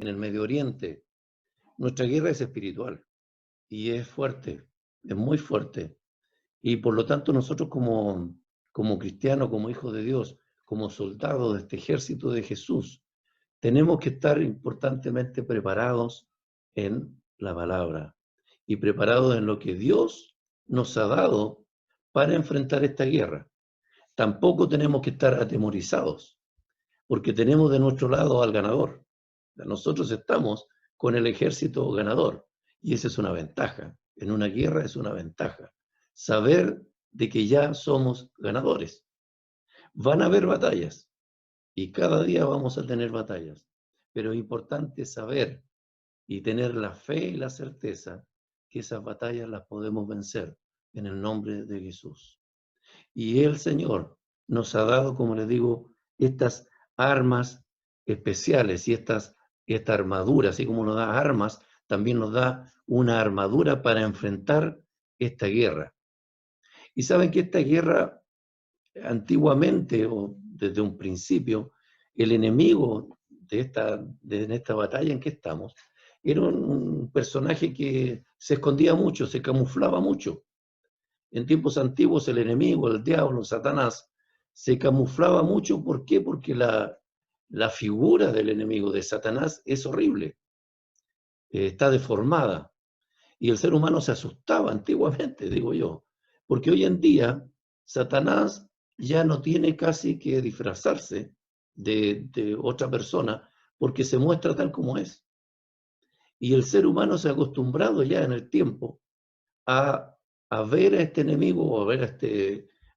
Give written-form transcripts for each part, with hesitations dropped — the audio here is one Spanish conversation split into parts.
en el Medio Oriente. Nuestra guerra es espiritual y es fuerte, es muy fuerte. Y por lo tanto nosotros como cristianos, como hijos de Dios, como soldados de este ejército de Jesús, tenemos que estar importantemente preparados en la palabra y preparados en lo que Dios nos ha dado para enfrentar esta guerra. Tampoco tenemos que estar atemorizados, porque tenemos de nuestro lado al ganador. Nosotros estamos con el ejército ganador y esa es una ventaja. En una guerra es una ventaja. Saber de que ya somos ganadores. Van a haber batallas y cada día vamos a tener batallas, pero es importante saber y tener la fe y la certeza que esas batallas las podemos vencer en el nombre de Jesús. Y el Señor nos ha dado, como les digo, estas armas especiales y esta armadura, así como nos da armas, también nos da una armadura para enfrentar esta guerra. Y saben que esta guerra, antiguamente o desde un principio, el enemigo en esta batalla en que estamos, era un personaje que se escondía mucho, se camuflaba mucho. En tiempos antiguos el enemigo, el diablo, Satanás, se camuflaba mucho. ¿Por qué? Porque la figura del enemigo de Satanás es horrible, está deformada. Y el ser humano se asustaba antiguamente, digo yo, porque hoy en día Satanás ya no tiene casi que disfrazarse de otra persona porque se muestra tal como es. Y el ser humano se ha acostumbrado ya en el tiempo a ver a este enemigo o a ver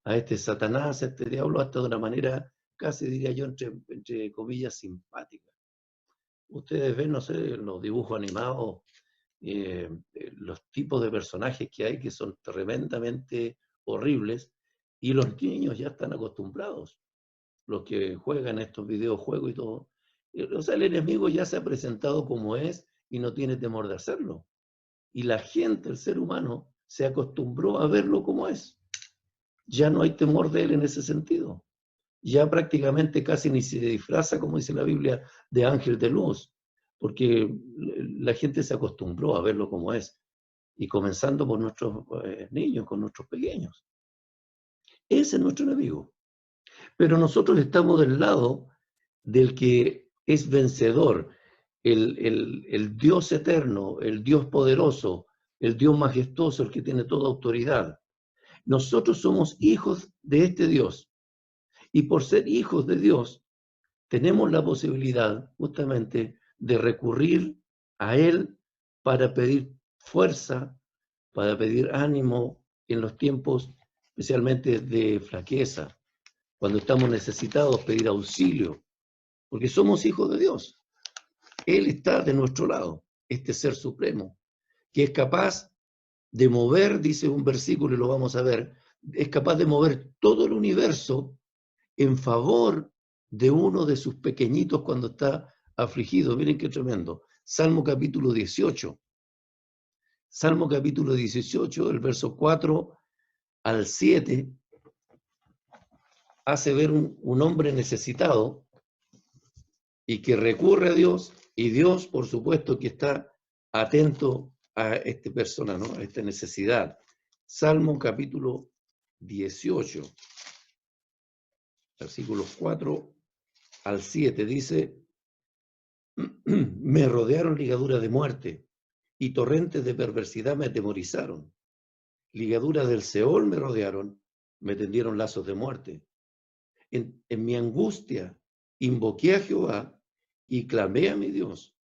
a este Satanás, a este diablo, hasta de una manera casi diría yo entre comillas simpática. Ustedes ven, no sé, los dibujos animados, los tipos de personajes que hay que son tremendamente horribles y los niños ya están acostumbrados, los que juegan estos videojuegos y todo. O sea, el enemigo ya se ha presentado como es y no tiene temor de hacerlo. Y la gente, el ser humano, se acostumbró a verlo como es. Ya no hay temor de él en ese sentido. Ya prácticamente casi ni se disfraza, como dice la Biblia, de ángel de luz, porque la gente se acostumbró a verlo como es. Y comenzando por nuestros niños, con nuestros pequeños. Ese es nuestro enemigo. Pero nosotros estamos del lado del que es vencedor, el Dios eterno, el Dios poderoso, el Dios majestuoso, el que tiene toda autoridad. Nosotros somos hijos de este Dios. Y por ser hijos de Dios, tenemos la posibilidad justamente de recurrir a Él para pedir fuerza, para pedir ánimo en los tiempos especialmente de flaqueza, cuando estamos necesitados, pedir auxilio, porque somos hijos de Dios. Él está de nuestro lado, este ser supremo, que es capaz de mover, dice un versículo y lo vamos a ver, es capaz de mover todo el universo en favor de uno de sus pequeñitos cuando está afligido. Miren qué tremendo. Salmo capítulo 18. Salmo capítulo 18, el verso 4 al 7, hace ver un hombre necesitado y que recurre a Dios, y Dios, por supuesto, que está atento a esta persona, ¿no? A esta necesidad. Salmo capítulo 18, versículos 4 al 7, dice: me rodearon ligaduras de muerte, y torrentes de perversidad me atemorizaron. Ligaduras del Seol me rodearon, me tendieron lazos de muerte. En mi angustia invoqué a Jehová y clamé a mi Dios.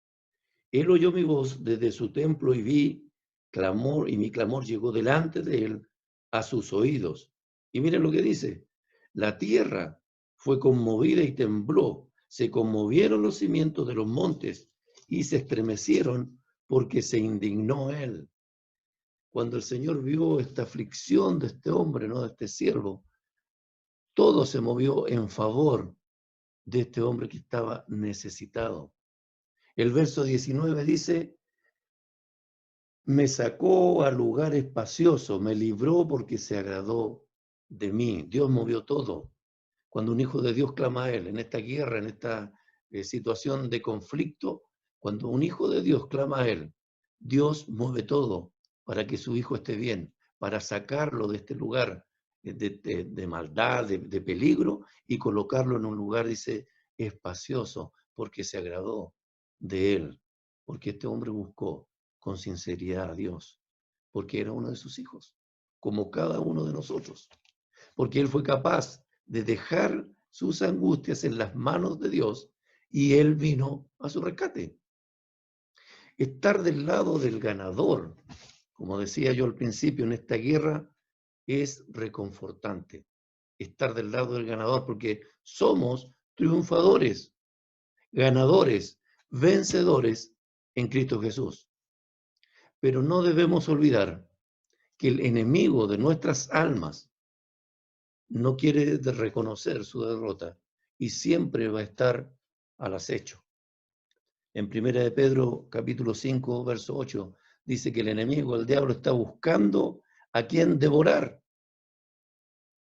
Él oyó mi voz desde su templo y vi clamor, y mi clamor llegó delante de él a sus oídos. Y miren lo que dice: la tierra fue conmovida y tembló, se conmovieron los cimientos de los montes y se estremecieron porque se indignó él. Cuando el Señor vio esta aflicción de este hombre, ¿no? De este siervo, todo se movió en favor de este hombre que estaba necesitado. El verso 19 dice: me sacó a lugar espacioso, me libró porque se agradó de mí. Dios movió todo. Cuando un hijo de Dios clama a Él en esta guerra, en esta situación de conflicto, Cuando un hijo de Dios clama a Él, Dios mueve todo para que su hijo esté bien, para sacarlo de este lugar de maldad, de peligro, y colocarlo en un lugar, dice, espacioso, porque se agradó de Él, porque este hombre buscó con sinceridad a Dios, porque era uno de sus hijos, como cada uno de nosotros, porque Él fue capaz de dejar sus angustias en las manos de Dios y Él vino a su rescate. Estar del lado del ganador, como decía yo al principio, en esta guerra es reconfortante. Estar del lado del ganador, porque somos triunfadores, ganadores, vencedores en Cristo Jesús. Pero no debemos olvidar que el enemigo de nuestras almas no quiere reconocer su derrota y siempre va a estar al acecho. En 1 de Pedro, capítulo 5, verso 8, dice que el enemigo, el diablo, está buscando a quien devorar,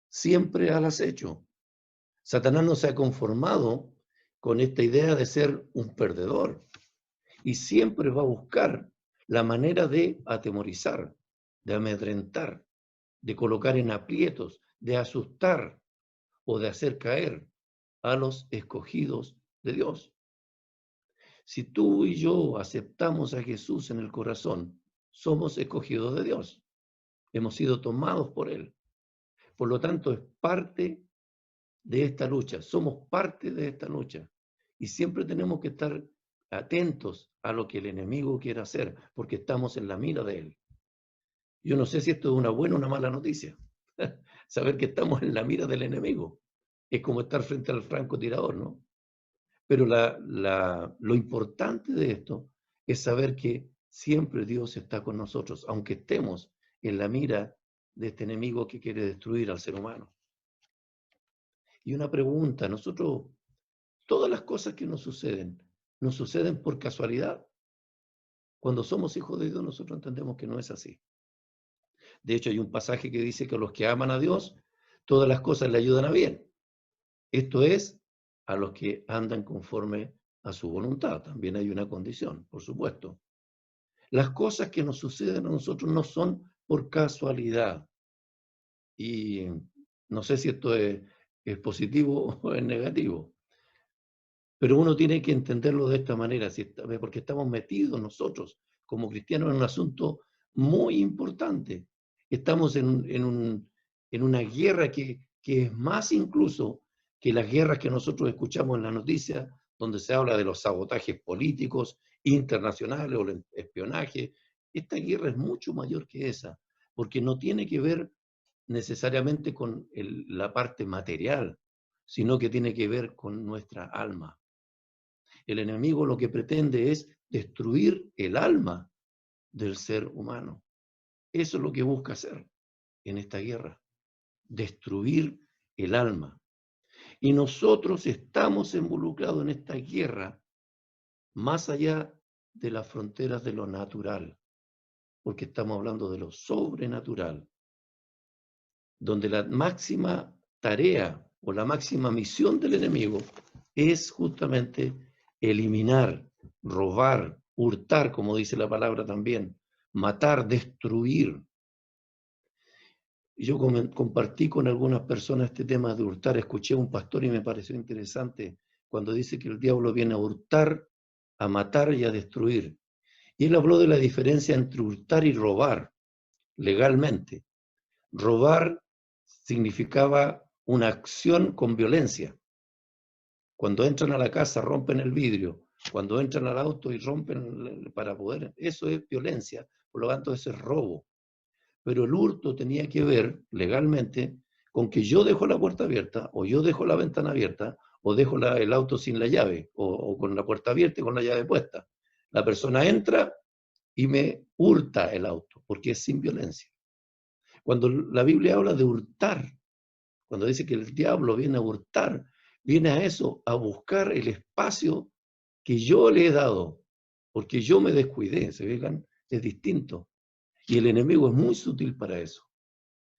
siempre al acecho. Satanás no se ha conformado con esta idea de ser un perdedor y siempre va a buscar la manera de atemorizar, de amedrentar, de colocar en aprietos, de asustar o de hacer caer a los escogidos de Dios. Si tú y yo aceptamos a Jesús en el corazón, somos escogidos de Dios. Hemos sido tomados por Él. Por lo tanto, es parte de esta lucha. Somos parte de esta lucha. Y siempre tenemos que estar atentos a lo que el enemigo quiere hacer, porque estamos en la mira de Él. Yo no sé si esto es una buena o una mala noticia. Saber que estamos en la mira del enemigo. Es como estar frente al francotirador, ¿no? Pero lo importante de esto es saber que siempre Dios está con nosotros, aunque estemos en la mira de este enemigo que quiere destruir al ser humano. Y una pregunta, nosotros, todas las cosas que nos suceden por casualidad. Cuando somos hijos de Dios, nosotros entendemos que no es así. De hecho, hay un pasaje que dice que a los que aman a Dios, todas las cosas le ayudan a bien. Esto es, a los que andan conforme a su voluntad. También hay una condición, por supuesto. Las cosas que nos suceden a nosotros no son por casualidad. Y no sé si esto es positivo o es negativo. Pero uno tiene que entenderlo de esta manera, porque estamos metidos nosotros como cristianos en un asunto muy importante. Estamos en una guerra que es más incluso que las guerras que nosotros escuchamos en la noticia, donde se habla de los sabotajes políticos internacionales o el espionaje. Esta guerra es mucho mayor que esa, porque no tiene que ver necesariamente con la parte material, sino que tiene que ver con nuestra alma. El enemigo lo que pretende es destruir el alma del ser humano. Eso es lo que busca hacer en esta guerra, destruir el alma. Y nosotros estamos involucrados en esta guerra más allá de las fronteras de lo natural, porque estamos hablando de lo sobrenatural, donde la máxima tarea o la máxima misión del enemigo es justamente eliminar, robar, hurtar, como dice la palabra también, matar, destruir. Yo compartí con algunas personas este tema de hurtar. Escuché a un pastor y me pareció interesante cuando dice que el diablo viene a hurtar, a matar y a destruir. Y él habló de la diferencia entre hurtar y robar legalmente. Robar significaba una acción con violencia. Cuando entran a la casa rompen el vidrio, cuando entran al auto y rompen para poder, eso es violencia, por lo tanto eso es robo. Pero el hurto tenía que ver legalmente con que yo dejo la puerta abierta, o yo dejo la ventana abierta, o dejo el auto sin la llave, o con la puerta abierta y con la llave puesta. La persona entra y me hurta el auto, porque es sin violencia. Cuando la Biblia habla de hurtar, cuando dice que el diablo viene a hurtar, viene a eso, a buscar el espacio que yo le he dado, porque yo me descuidé, ¿se fijan? Es distinto. Y el enemigo es muy sutil para eso.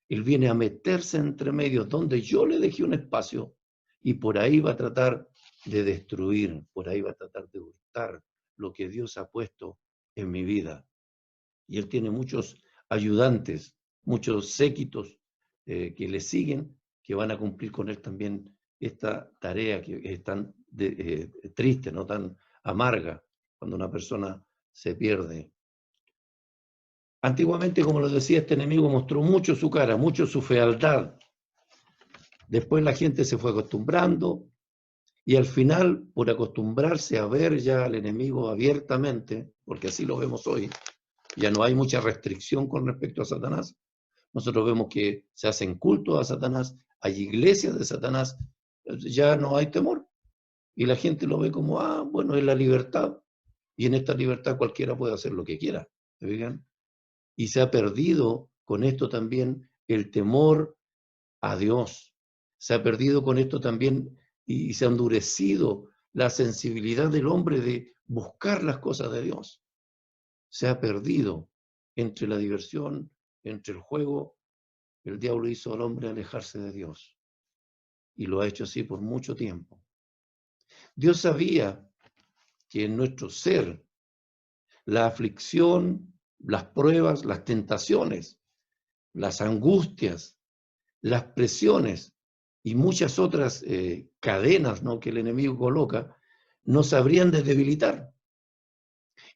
Él viene a meterse entre medios donde yo le dejé un espacio y por ahí va a tratar de destruir, por ahí va a tratar de hurtar, lo que Dios ha puesto en mi vida. Y él tiene muchos ayudantes, muchos séquitos que le siguen, que van a cumplir con él también esta tarea que es tan triste, no tan amarga, cuando una persona se pierde. Antiguamente, como lo decía, este enemigo mostró mucho su cara, mucho su fealdad. Después la gente se fue acostumbrando y al final, por acostumbrarse a ver ya al enemigo abiertamente, porque así lo vemos hoy, ya no hay mucha restricción con respecto a Satanás. Nosotros vemos que se hacen cultos a Satanás, hay iglesias de Satanás, ya no hay temor. Y la gente lo ve como, bueno, es la libertad. Y en esta libertad cualquiera puede hacer lo que quiera. ¿Se fijan? Y se ha perdido con esto también el temor a Dios. Se ha perdido con esto también y se ha endurecido la sensibilidad del hombre de buscar las cosas de Dios. Se ha perdido entre la diversión, entre el juego. El diablo hizo al hombre alejarse de Dios y lo ha hecho así por mucho tiempo. Dios sabía que en nuestro ser la aflicción, las pruebas, las tentaciones, las angustias, las presiones y muchas otras cadenas, ¿no?, que el enemigo coloca, nos habrían de debilitar.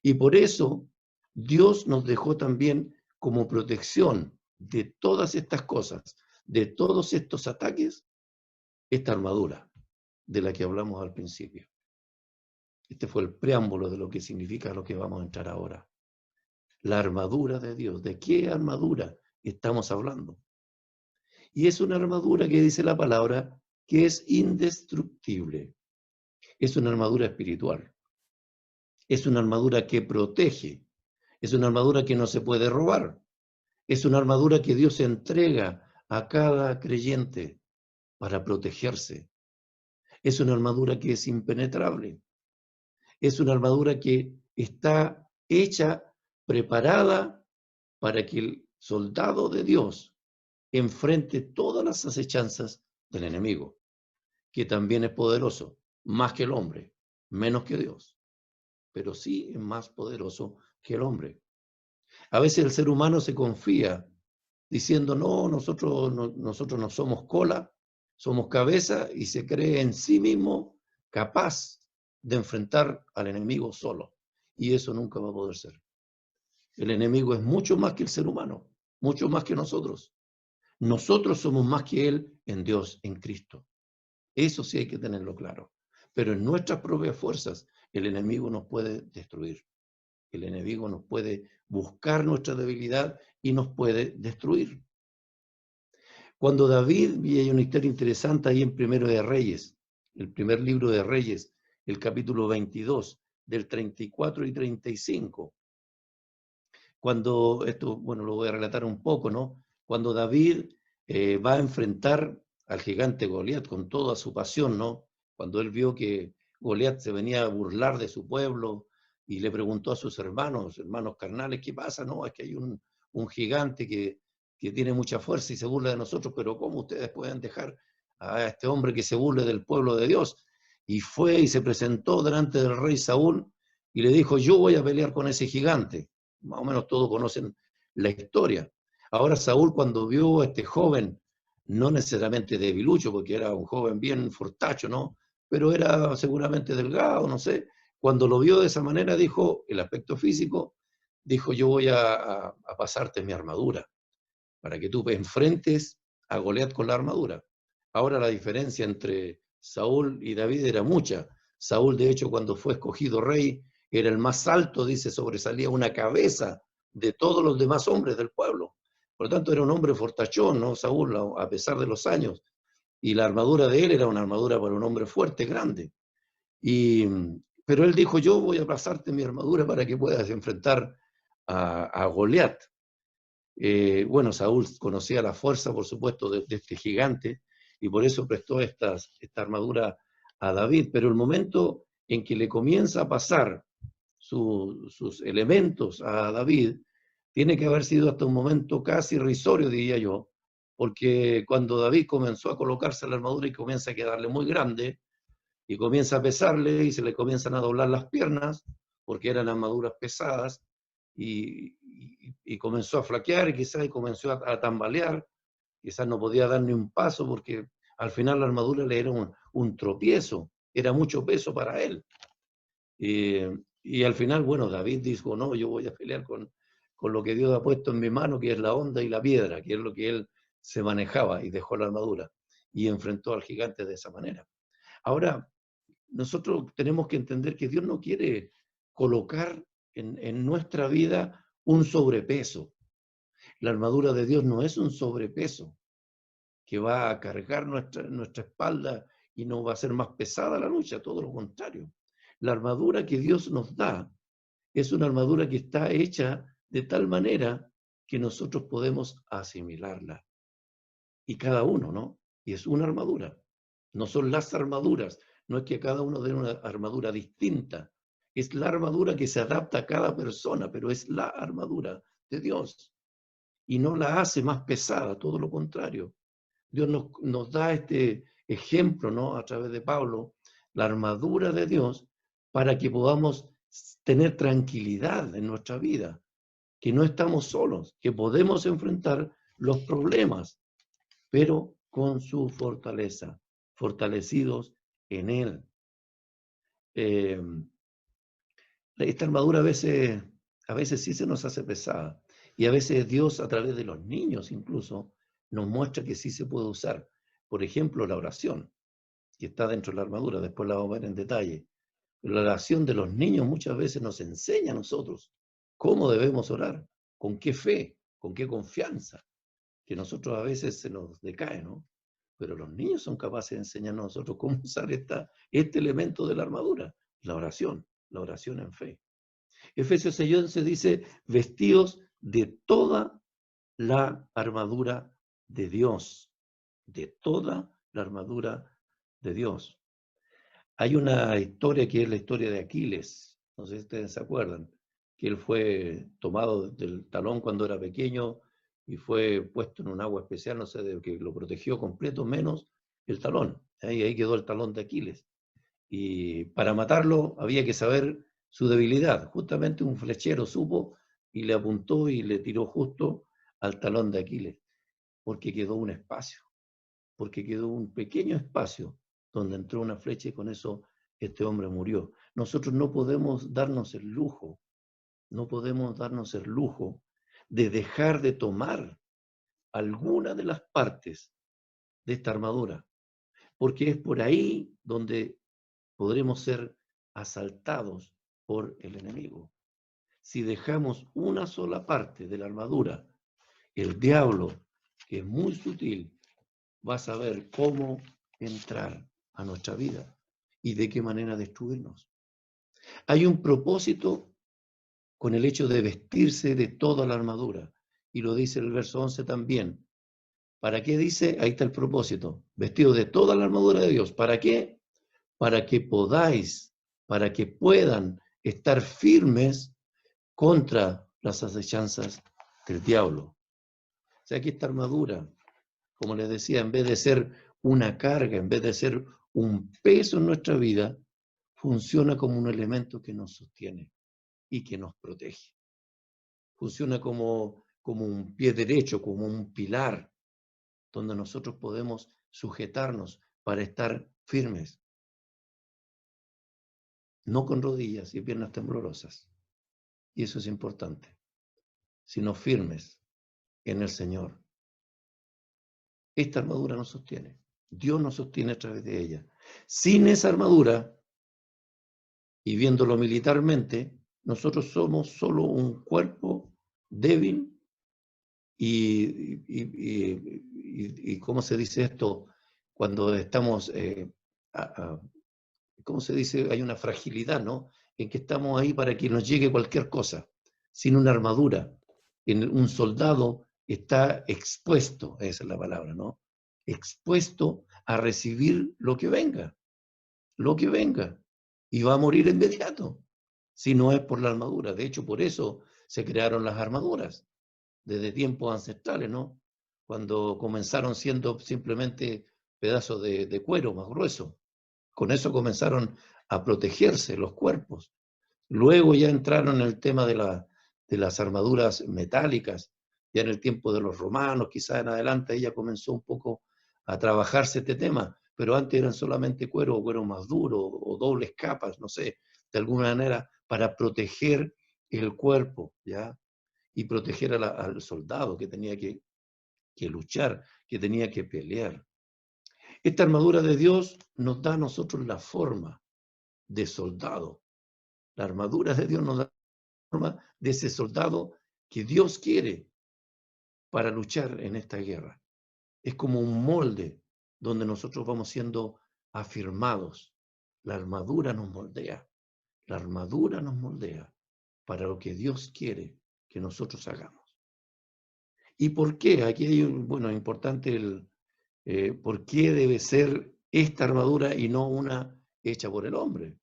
Y por eso Dios nos dejó también como protección de todas estas cosas, de todos estos ataques, esta armadura de la que hablamos al principio. Este fue el preámbulo de lo que significa lo que vamos a entrar ahora. La armadura de Dios. ¿De qué armadura estamos hablando? Y es una armadura que dice la palabra que es indestructible. Es una armadura espiritual. Es una armadura que protege. Es una armadura que no se puede robar. Es una armadura que Dios entrega a cada creyente para protegerse. Es una armadura que es impenetrable. Es una armadura que está hecha, preparada para que el soldado de Dios enfrente todas las acechanzas del enemigo, que también es poderoso, más que el hombre, menos que Dios, pero sí es más poderoso que el hombre. A veces el ser humano se confía diciendo, no, nosotros no somos cola, somos cabeza, y se cree en sí mismo capaz de enfrentar al enemigo solo. Y eso nunca va a poder ser. El enemigo es mucho más que el ser humano, mucho más que nosotros. Nosotros somos más que él en Dios, en Cristo. Eso sí hay que tenerlo claro. Pero en nuestras propias fuerzas, el enemigo nos puede destruir. El enemigo nos puede buscar nuestra debilidad y nos puede destruir. Cuando David, y hay una historia interesante ahí en Primero de Reyes, el primer libro de Reyes, el capítulo 22, del 34 y 35. Cuando, esto, bueno, lo voy a relatar un poco, ¿no? Cuando David va a enfrentar al gigante Goliat con toda su pasión, ¿no? Cuando él vio que Goliat se venía a burlar de su pueblo y le preguntó a sus hermanos carnales, ¿qué pasa? No, es que hay un gigante que tiene mucha fuerza y se burla de nosotros, pero ¿cómo ustedes pueden dejar a este hombre que se burle del pueblo de Dios? Y fue y se presentó delante del rey Saúl y le dijo, yo voy a pelear con ese gigante. Más o menos todos conocen la historia. Ahora Saúl, cuando vio a este joven, no necesariamente debilucho, porque era un joven bien fortacho, ¿no? Pero era seguramente delgado, no sé. Cuando lo vio de esa manera, dijo, el aspecto físico, dijo, yo voy a pasarte mi armadura, para que tú enfrentes a Goliat con la armadura. Ahora la diferencia entre Saúl y David era mucha. Saúl, de hecho, cuando fue escogido rey, era el más alto, dice, sobresalía una cabeza de todos los demás hombres del pueblo. Por lo tanto, era un hombre fortachón, ¿no? Saúl, a pesar de los años. Y la armadura de él era una armadura para un hombre fuerte, grande. Pero él dijo, yo voy a pasarte mi armadura para que puedas enfrentar a Goliat. Bueno, Saúl conocía la fuerza, por supuesto, de este gigante, y por eso prestó esta armadura a David. Pero el momento en que le comienza a pasar sus elementos a David, tiene que haber sido hasta un momento casi irrisorio, diría yo, porque cuando David comenzó a colocarse la armadura y comienza a quedarle muy grande, y comienza a pesarle y se le comienzan a doblar las piernas, porque eran armaduras pesadas, y comenzó a flaquear, y quizás comenzó a tambalear, quizás no podía dar ni un paso, porque al final la armadura le era un tropiezo, era mucho peso para él. Y al final, bueno, David dijo, no, yo voy a pelear con lo que Dios ha puesto en mi mano, que es la honda y la piedra, que es lo que él se manejaba, y dejó la armadura y enfrentó al gigante de esa manera. Ahora, nosotros tenemos que entender que Dios no quiere colocar en nuestra vida un sobrepeso. La armadura de Dios no es un sobrepeso que va a cargar nuestra espalda y no va a ser más pesada la lucha, todo lo contrario. La armadura que Dios nos da es una armadura que está hecha de tal manera que nosotros podemos asimilarla. Y cada uno, ¿no? Y es una armadura. No son las armaduras, no es que cada uno dé una armadura distinta. Es la armadura que se adapta a cada persona, pero es la armadura de Dios. Y no la hace más pesada, todo lo contrario. Dios nos da este ejemplo, ¿no? A través de Pablo, la armadura de Dios, para que podamos tener tranquilidad en nuestra vida, que no estamos solos, que podemos enfrentar los problemas, pero con su fortaleza, fortalecidos en Él. Esta armadura a veces sí se nos hace pesada, y a veces Dios, a través de los niños incluso, nos muestra que sí se puede usar. Por ejemplo, la oración, que está dentro de la armadura, después la vamos a ver en detalle. Pero la oración de los niños muchas veces nos enseña a nosotros cómo debemos orar, con qué fe, con qué confianza, que nosotros a veces se nos decae, ¿no? Pero los niños son capaces de enseñarnos a nosotros cómo usar este elemento de la armadura, la oración en fe. Efesios 6:11 dice, vestidos de toda la armadura de Dios, de toda la armadura de Dios. Hay una historia que es la historia de Aquiles, no sé si ustedes se acuerdan, que él fue tomado del talón cuando era pequeño y fue puesto en un agua especial, no sé, de que lo protegió completo, menos el talón. Ahí quedó el talón de Aquiles. Y para matarlo había que saber su debilidad. Justamente un flechero supo y le apuntó y le tiró justo al talón de Aquiles, porque quedó un espacio, porque quedó un pequeño espacio donde entró una flecha, y con eso este hombre murió. Nosotros no podemos darnos el lujo, no podemos darnos el lujo de dejar de tomar alguna de las partes de esta armadura, porque es por ahí donde podremos ser asaltados por el enemigo. Si dejamos una sola parte de la armadura, el diablo, que es muy sutil, va a saber cómo entrar a nuestra vida y de qué manera destruirnos. Hay un propósito con el hecho de vestirse de toda la armadura, y lo dice el verso 11 también. ¿Para qué dice? Ahí está el propósito. Vestido de toda la armadura de Dios. ¿Para qué? Para que podáis, para que puedan estar firmes contra las acechanzas del diablo. O sea que esta armadura, como les decía, en vez de ser una carga, en vez de ser un peso en nuestra vida, funciona como un elemento que nos sostiene y que nos protege. Funciona como un pie derecho, como un pilar, donde nosotros podemos sujetarnos para estar firmes. No con rodillas y piernas temblorosas. Y eso es importante. Sino firmes en el Señor. Esta armadura nos sostiene. Dios nos sostiene a través de ella. Sin esa armadura, y viéndolo militarmente, nosotros somos solo un cuerpo débil y ¿cómo se dice esto? Cuando estamos, ¿cómo se dice? Hay una fragilidad, ¿no? En que estamos ahí para que nos llegue cualquier cosa, sin una armadura. Un soldado está expuesto, esa es la palabra, ¿no? Expuesto a recibir lo que venga, y va a morir inmediato, si no es por la armadura. De hecho, por eso se crearon las armaduras, desde tiempos ancestrales, ¿no? Cuando comenzaron siendo simplemente pedazos de cuero más grueso. Con eso comenzaron a protegerse los cuerpos. Luego ya entraron en el tema de las armaduras metálicas, ya en el tiempo de los romanos, quizás en adelante ella comenzó un poco a trabajarse este tema, pero antes eran solamente cuero o cuero más duro o dobles capas, no sé, de alguna manera para proteger el cuerpo, ¿ya? Y proteger al soldado que tenía que luchar, que tenía que pelear. Esta armadura de Dios nos da a nosotros la forma de soldado. La armadura de Dios nos da la forma de ese soldado que Dios quiere para luchar en esta guerra. Es como un molde donde nosotros vamos siendo afirmados. La armadura nos moldea. La armadura nos moldea para lo que Dios quiere que nosotros hagamos. ¿Y por qué? Aquí hay bueno, importante por qué debe ser esta armadura y no una hecha por el hombre.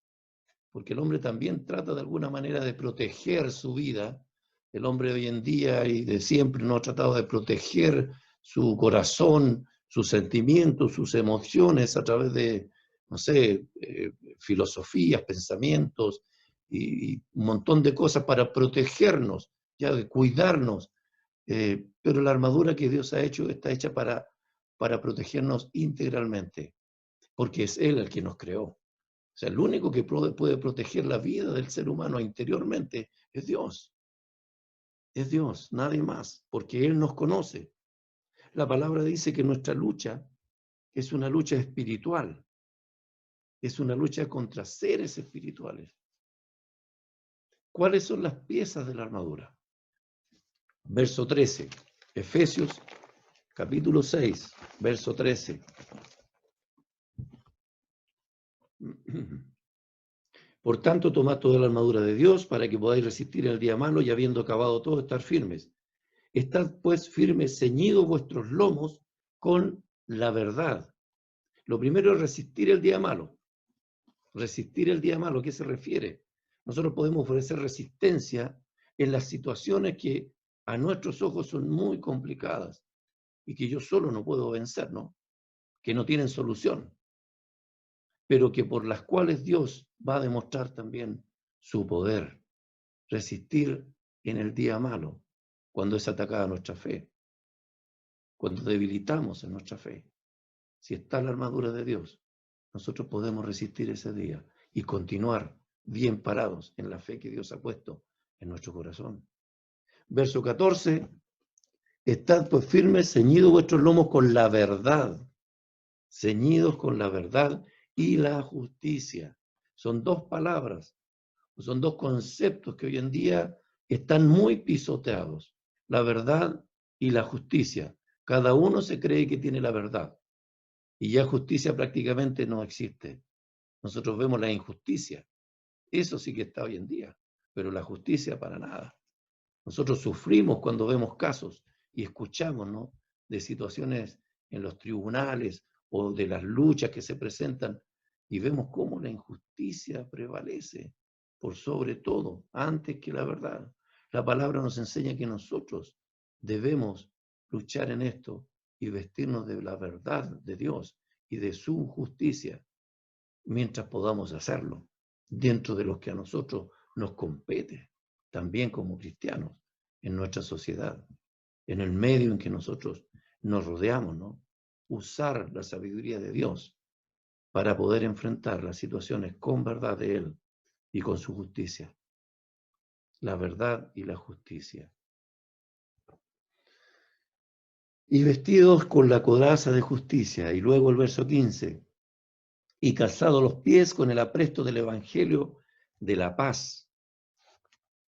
Porque el hombre también trata de alguna manera de proteger su vida. El hombre hoy en día y de siempre no ha tratado de proteger su corazón, sus sentimientos, sus emociones a través de, no sé, filosofías, pensamientos y un montón de cosas para protegernos, ya de cuidarnos. Pero la armadura que Dios ha hecho está hecha para protegernos integralmente, porque es Él el que nos creó. O sea, el único que puede proteger la vida del ser humano interiormente es Dios. Es Dios, nadie más, porque Él nos conoce. La palabra dice que nuestra lucha es una lucha espiritual. Es una lucha contra seres espirituales. ¿Cuáles son las piezas de la armadura? Verso 13. Efesios capítulo 6, verso 13. Por tanto, tomad toda la armadura de Dios para que podáis resistir el día malo y habiendo acabado todo, estar firmes. Estad pues firmes, ceñidos vuestros lomos con la verdad. Lo primero es resistir el día malo. Resistir el día malo, ¿a qué se refiere? Nosotros podemos ofrecer resistencia en las situaciones que a nuestros ojos son muy complicadas y que yo solo no puedo vencer, ¿no? Que no tienen solución, pero que por las cuales Dios va a demostrar también su poder. Resistir en el día malo, cuando es atacada nuestra fe, cuando debilitamos en nuestra fe. Si está la armadura de Dios, nosotros podemos resistir ese día y continuar bien parados en la fe que Dios ha puesto en nuestro corazón. Verso 14, estad pues firmes, ceñidos vuestros lomos con la verdad, ceñidos con la verdad y la justicia. Son dos palabras, son dos conceptos que hoy en día están muy pisoteados, la verdad y la justicia. Cada uno se cree que tiene la verdad. Y ya justicia prácticamente no existe. Nosotros vemos la injusticia. Eso sí que está hoy en día, pero la justicia para nada. Nosotros sufrimos cuando vemos casos y escuchamos, ¿no?, de situaciones en los tribunales o de las luchas que se presentan y vemos cómo la injusticia prevalece por sobre todo, antes que la verdad. La palabra nos enseña que nosotros debemos luchar en esto y vestirnos de la verdad de Dios y de su justicia mientras podamos hacerlo, dentro de lo que a nosotros nos compete, también como cristianos, en nuestra sociedad, en el medio en que nosotros nos rodeamos, ¿no? Usar la sabiduría de Dios para poder enfrentar las situaciones con verdad de Él y con su justicia. La verdad y la justicia. Y vestidos con la coraza de justicia. Y luego el verso 15. Y calzados los pies con el apresto del evangelio de la paz.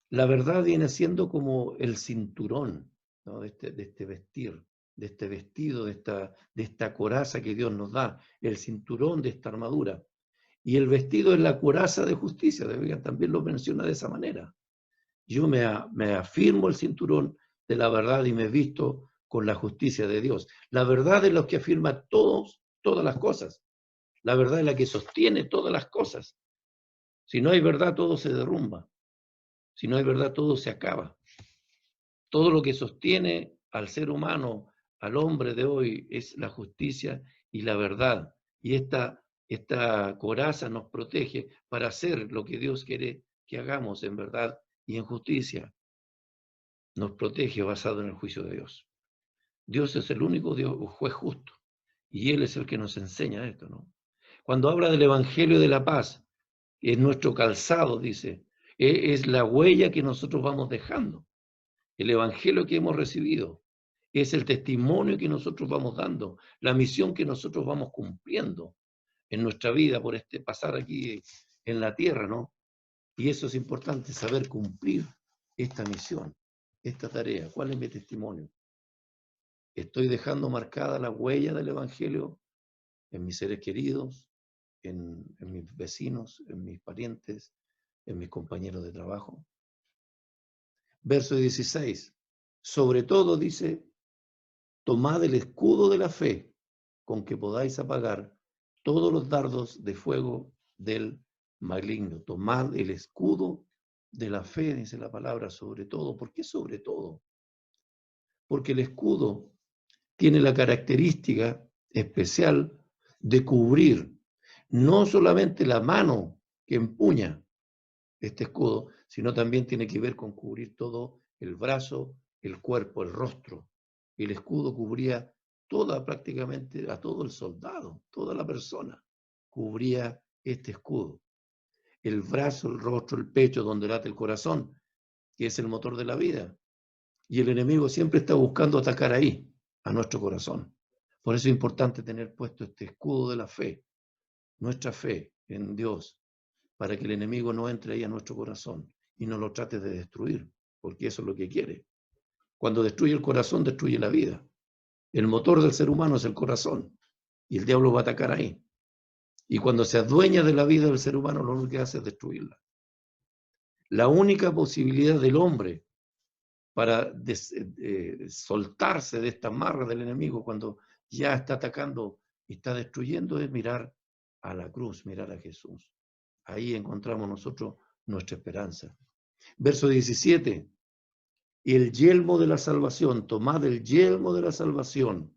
La verdad viene siendo como el cinturón, ¿no?, de este vestir, de este vestido, de esta coraza que Dios nos da, el cinturón de esta armadura. Y el vestido es la coraza de justicia, también lo menciona de esa manera. Yo me afirmo el cinturón de la verdad y me visto con la justicia de Dios. La verdad es lo que afirma todas las cosas. La verdad es la que sostiene todas las cosas. Si no hay verdad, todo se derrumba. Si no hay verdad, todo se acaba. Todo lo que sostiene al ser humano, al hombre de hoy, es la justicia y la verdad. Y esta coraza nos protege para hacer lo que Dios quiere que hagamos en verdad y en justicia nos protege basado en el juicio de Dios. Dios es el único Dios, juez justo, y Él es el que nos enseña esto, ¿no? Cuando habla del Evangelio de la paz, es nuestro calzado, dice, es la huella que nosotros vamos dejando, el Evangelio que hemos recibido, es el testimonio que nosotros vamos dando, la misión que nosotros vamos cumpliendo en nuestra vida por este pasar aquí en la tierra, ¿no? Y eso es importante, saber cumplir esta misión, esta tarea. ¿Cuál es mi testimonio? Estoy dejando marcada la huella del Evangelio en mis seres queridos, en mis vecinos, en mis parientes, en mis compañeros de trabajo. Verso 16. Sobre todo dice, tomad el escudo de la fe con que podáis apagar todos los dardos de fuego del maligno. Tomad el escudo de la fe, dice la palabra, sobre todo. ¿Por qué sobre todo? Porque el escudo tiene la característica especial de cubrir no solamente la mano que empuña este escudo, sino también tiene que ver con cubrir todo el brazo, el cuerpo, el rostro. El escudo cubría prácticamente a todo el soldado, toda la persona, cubría este escudo. El brazo, el rostro, el pecho, donde late el corazón, que es el motor de la vida. Y el enemigo siempre está buscando atacar ahí, a nuestro corazón. Por eso es importante tener puesto este escudo de la fe, nuestra fe en Dios, para que el enemigo no entre ahí a nuestro corazón y no lo trate de destruir, porque eso es lo que quiere. Cuando destruye el corazón, destruye la vida. El motor del ser humano es el corazón y el diablo va a atacar ahí. Y cuando se adueña de la vida del ser humano, lo único que hace es destruirla. La única posibilidad del hombre para soltarse de esta amarra del enemigo cuando ya está atacando y está destruyendo es mirar a la cruz, mirar a Jesús. Ahí encontramos nosotros nuestra esperanza. Verso 17. El yelmo de la salvación, tomad el yelmo de la salvación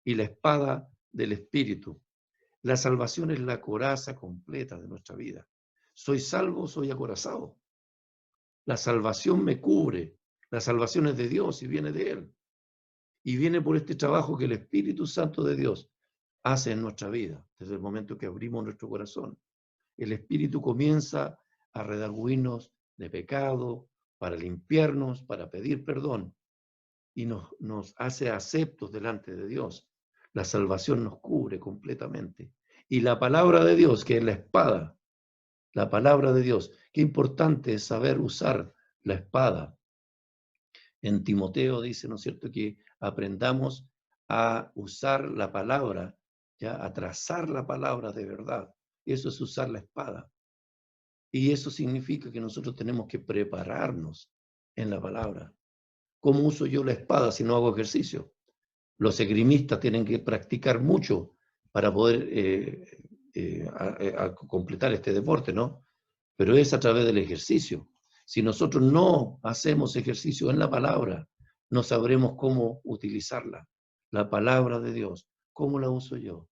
y la espada del Espíritu. La salvación es la coraza completa de nuestra vida. Soy salvo, soy acorazado. La salvación me cubre. La salvación es de Dios y viene de Él. Y viene por este trabajo que el Espíritu Santo de Dios hace en nuestra vida, desde el momento que abrimos nuestro corazón. El Espíritu comienza a redarguirnos de pecado, para limpiarnos, para pedir perdón, y nos hace aceptos delante de Dios. La salvación nos cubre completamente. Y la palabra de Dios, que es la espada, la palabra de Dios, qué importante es saber usar la espada. En Timoteo dice, ¿no es cierto?, que aprendamos a usar la palabra, ya a trazar la palabra de verdad. Eso es usar la espada. Y eso significa que nosotros tenemos que prepararnos en la palabra. ¿Cómo uso yo la espada si no hago ejercicio? Los esgrimistas tienen que practicar mucho para poder completar este deporte, ¿no? Pero es a través del ejercicio. Si nosotros no hacemos ejercicio en la palabra, no sabremos cómo utilizarla. La palabra de Dios, ¿cómo la uso yo?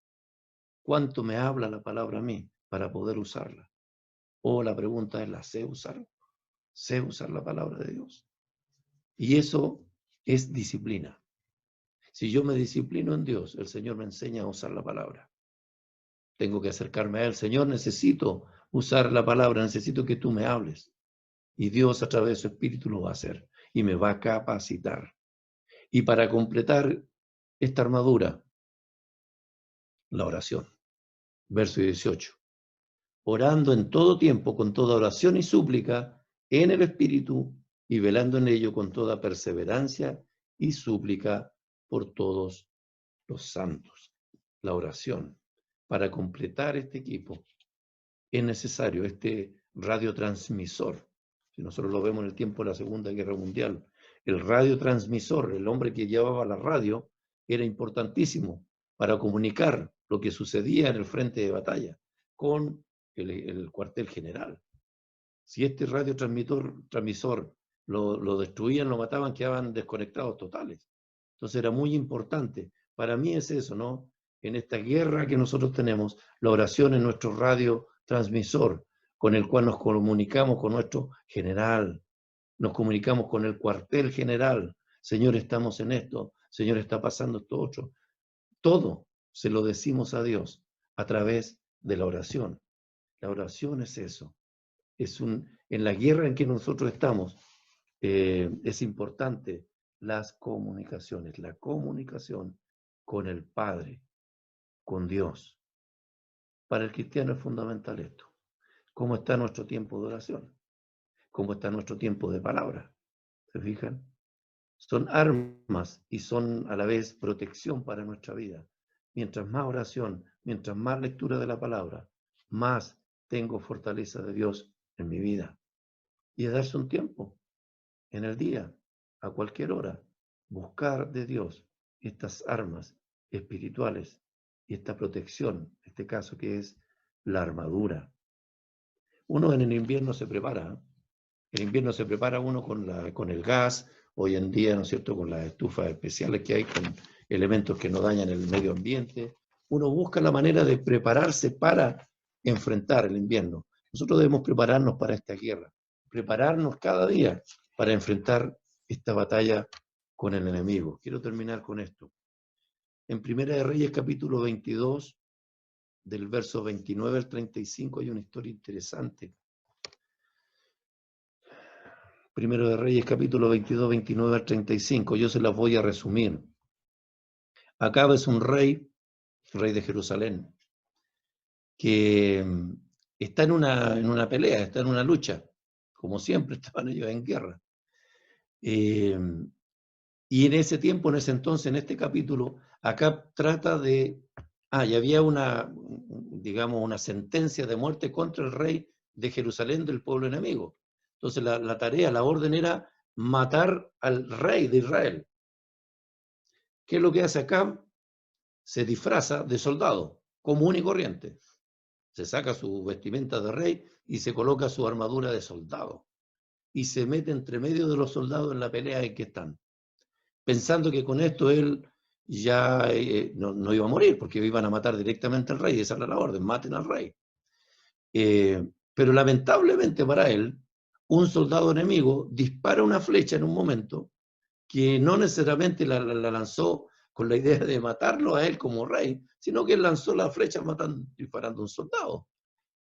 ¿Cuánto me habla la palabra a mí para poder usarla? O la pregunta es, ¿la sé usar? ¿Sé usar la palabra de Dios? Y eso es disciplina. Si yo me disciplino en Dios, el Señor me enseña a usar la palabra. Tengo que acercarme a Él. Señor, necesito usar la palabra, necesito que tú me hables. Y Dios a través de su Espíritu lo va a hacer y me va a capacitar. Y para completar esta armadura, la oración. Verso 18. Orando en todo tiempo, con toda oración y súplica, en el Espíritu, y velando en ello con toda perseverancia y súplica por todos los santos. La oración. Para completar este equipo es necesario este radiotransmisor. Si nosotros lo vemos en el tiempo de la Segunda Guerra Mundial, el radiotransmisor, el hombre que llevaba la radio, era importantísimo para comunicar lo que sucedía en el frente de batalla con el cuartel general. Si este radiotransmisor lo destruían, lo mataban, quedaban desconectados totales. Entonces era muy importante. Para mí es eso, ¿no? En esta guerra que nosotros tenemos, la oración es nuestro radiotransmisor. con el cual nos comunicamos con nuestro general, nos comunicamos con el cuartel general. Señor, estamos en esto, Señor, está pasando esto otro. Todo se lo decimos a Dios a través de la oración. La oración es eso. En la guerra en que nosotros estamos, es importante las comunicaciones, la comunicación con el Padre, con Dios. Para el cristiano es fundamental esto. ¿Cómo está nuestro tiempo de oración? ¿Cómo está nuestro tiempo de palabra? ¿Se fijan? Son armas y son a la vez protección para nuestra vida. Mientras más oración, mientras más lectura de la palabra, más tengo fortaleza de Dios en mi vida. Y es darse un tiempo en el día, a cualquier hora, buscar de Dios estas armas espirituales y esta protección, en este caso que es la armadura. Uno en el invierno se prepara. En invierno se prepara uno con el gas, hoy en día, ¿no es cierto?, con las estufas especiales que hay, con elementos que no dañan el medio ambiente. Uno busca la manera de prepararse para enfrentar el invierno. Nosotros debemos prepararnos para esta guerra, prepararnos cada día para enfrentar esta batalla con el enemigo. Quiero terminar con esto. En Primera de Reyes, capítulo 22, del verso 29 al 35, hay una historia interesante. Primero de Reyes, capítulo 22, 29 al 35. Yo se las voy a resumir. Acab es un rey de Jerusalén, que está en una pelea, está en una lucha. Como siempre, estaban ellos en guerra. Y en ese tiempo, en ese entonces, en este capítulo, Acab trata de... y había digamos, una sentencia de muerte contra el rey de Jerusalén del pueblo enemigo. Entonces la tarea, la orden era matar al rey de Israel. ¿Qué es lo que hace Acab? Se disfraza de soldado, común y corriente. Se saca su vestimenta de rey y se coloca su armadura de soldado. Y se mete entre medio de los soldados en la pelea en que están. Pensando que con esto él ya no iba a morir, porque iban a matar directamente al rey. Esa era la orden, maten al rey. Pero lamentablemente para él, un soldado enemigo dispara una flecha en un momento que no necesariamente la lanzó con la idea de matarlo a él como rey, sino que él lanzó la flecha disparando a un soldado.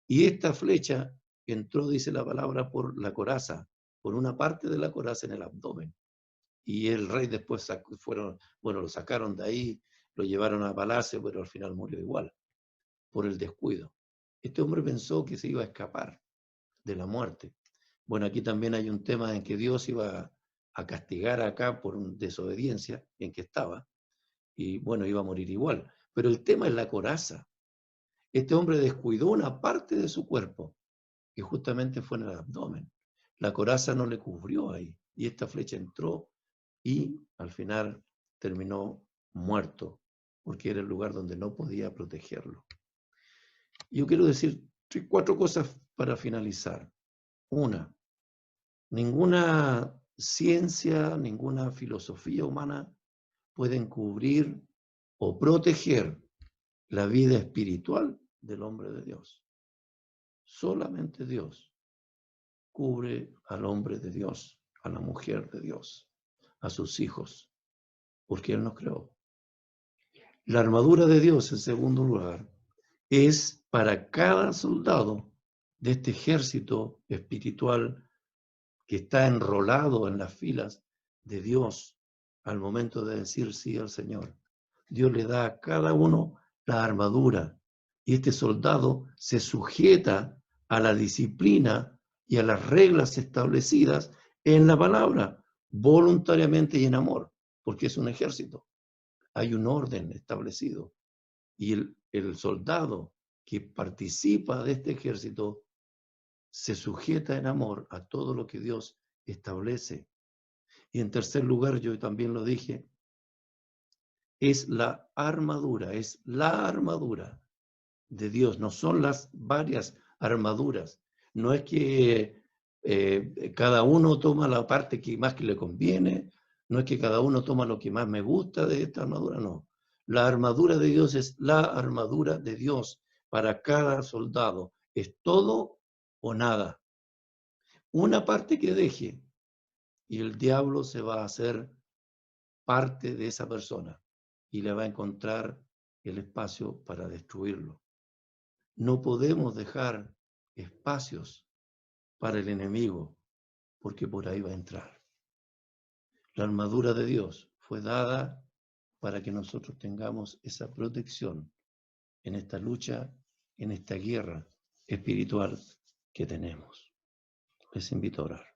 Y esta flecha entró, dice la palabra, por la coraza, por una parte de la coraza en el abdomen. Y el rey después lo sacaron de ahí, lo llevaron a palacio, pero al final murió igual, por el descuido. Este hombre pensó que se iba a escapar de la muerte. Bueno, aquí también hay un tema en que Dios iba a castigar acá por desobediencia en que estaba, y bueno, iba a morir igual. Pero el tema es la coraza. Este hombre descuidó una parte de su cuerpo, que justamente fue en el abdomen. La coraza no le cubrió ahí, y esta flecha entró y al final terminó muerto, porque era el lugar donde no podía protegerlo. Yo quiero decir 4 cosas para finalizar. Una, ninguna ciencia, ninguna filosofía humana pueden cubrir o proteger la vida espiritual del hombre de Dios. Solamente Dios cubre al hombre de Dios, a la mujer de Dios, a sus hijos, porque Él nos creó. La armadura de Dios, en segundo lugar, es para cada soldado de este ejército espiritual que está enrolado en las filas de Dios al momento de decir sí al Señor. Dios le da a cada uno la armadura y este soldado se sujeta a la disciplina y a las reglas establecidas en la palabra, voluntariamente y en amor, porque es un ejército. Hay un orden establecido y el soldado que participa de este ejército se sujeta en amor a todo lo que Dios establece. Y en tercer lugar, yo también lo dije, es la armadura de Dios, no son las varias armaduras. No es que cada uno toma la parte que más que le conviene, no es que cada uno toma lo que más me gusta de esta armadura, no. La armadura de Dios es la armadura de Dios para cada soldado. Es todo o nada. Una parte que deje y el diablo se va a hacer parte de esa persona y le va a encontrar el espacio para destruirlo. No podemos dejar espacios para el enemigo, porque por ahí va a entrar. La armadura de Dios fue dada para que nosotros tengamos esa protección en esta lucha, en esta guerra espiritual que tenemos. Les invito a orar.